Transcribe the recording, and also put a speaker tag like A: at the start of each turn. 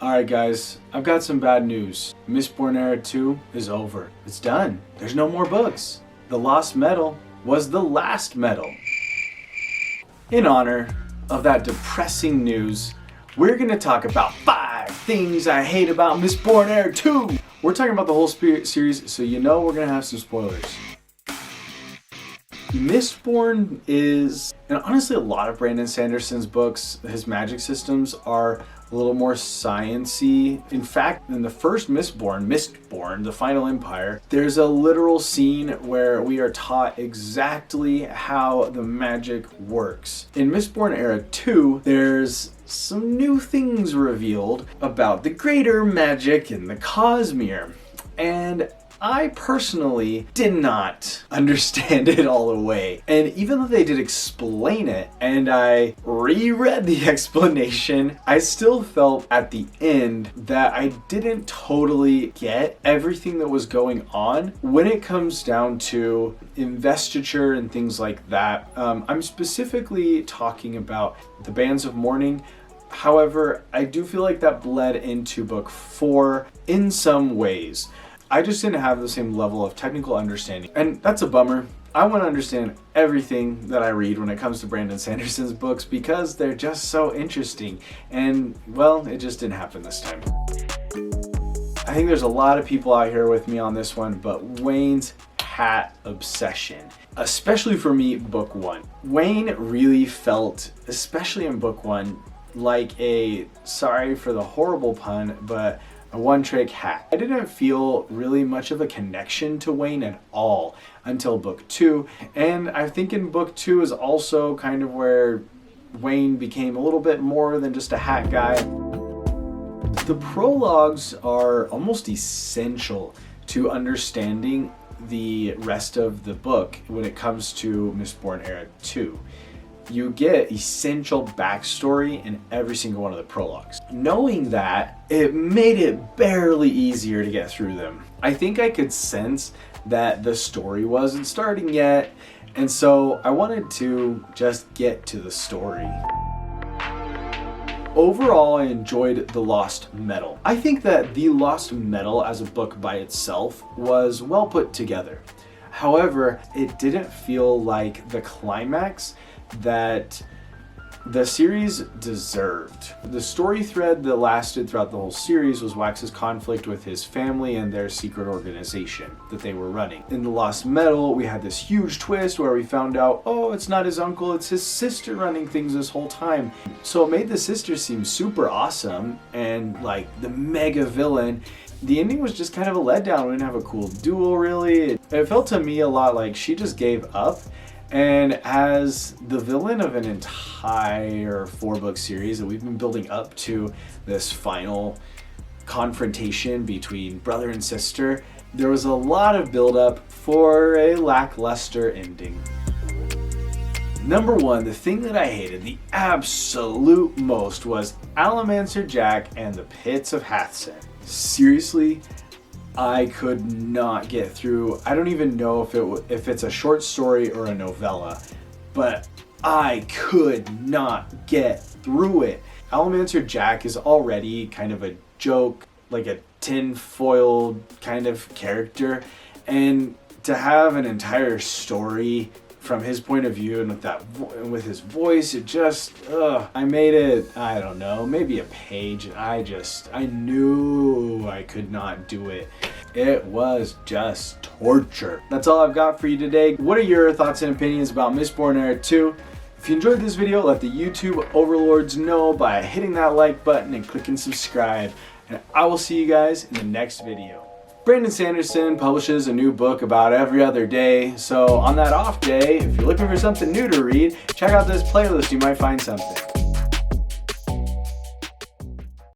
A: Alright guys, I've got some bad news. Mistborn Era 2 is over. It's done. There's no more books. The Lost Medal was the last medal. In honor of that depressing news, we're going to talk about 5 things I hate about Mistborn Era 2. We're talking about the whole series, so you know we're going to have some spoilers. Mistborn is, and honestly a lot of Brandon Sanderson's books, his magic systems are a little more science-y. In fact, in the first Mistborn, the Final Empire, there's a literal scene where we are taught exactly how the magic works. In Mistborn Era 2, there's some new things revealed about the greater magic in the Cosmere. And I personally did not understand it all the way. And even though they did explain it and I reread the explanation, I still felt at the end that I didn't totally get everything that was going on when it comes down to investiture and things like that. I'm specifically talking about the Bands of Mourning. However, I do feel like that bled into book 4 in some ways. I just didn't have the same level of technical understanding, and that's a bummer. I want to understand everything that I read when it comes to Brandon Sanderson's books because they're just so interesting, and well, it just didn't happen this time. I think there's a lot of people out here with me on this one, but Wayne's hat obsession, especially for me, book 1. Wayne really felt, especially in book 1, like a, sorry for the horrible pun, but a one-trick hat. I didn't feel really much of a connection to Wayne at all until book 2, and I think in book 2 is also kind of where Wayne became a little bit more than just a hat guy. The prologues are almost essential to understanding the rest of the book when it comes to Mistborn Era 2. You get essential backstory in every single one of the prologues. Knowing that, it made it barely easier to get through them. I think I could sense that the story wasn't starting yet, and so I wanted to just get to the story. Overall, I enjoyed The Lost Medal. I think that The Lost Medal as a book by itself was well put together. However, it didn't feel like the climax that the series deserved. The story thread that lasted throughout the whole series was Wax's conflict with his family and their secret organization that they were running. In The Lost Medal, we had this huge twist where we found out, oh, it's not his uncle, it's his sister running things this whole time. So it made the sister seem super awesome and like the mega villain. The ending was just kind of a letdown. We didn't have a cool duel really. It felt to me a lot like she just gave up. And as the villain of an entire 4-book series that we've been building up to this final confrontation between brother and sister, there was a lot of build-up for a lackluster ending. Number 1, the thing that I hated the absolute most was Allomancer Jack and the Pits of Hathsin. Seriously, I could not get through. I don't even know if it's a short story or a novella, but I could not get through it. Allomancer Jack is already kind of a joke, like a tin-foiled kind of character, and to have an entire story from his point of view and with his voice, it just, I made it, I don't know, maybe a page, and I knew I could not do it. It was just torture. That's all I've got for you today. What are your thoughts and opinions about Mistborn Era 2? If you enjoyed this video, let the YouTube overlords know by hitting that like button and clicking subscribe. And I will see you guys in the next video. Brandon Sanderson publishes a new book about every other day, so on that off day, if you're looking for something new to read, check out this playlist, you might find something.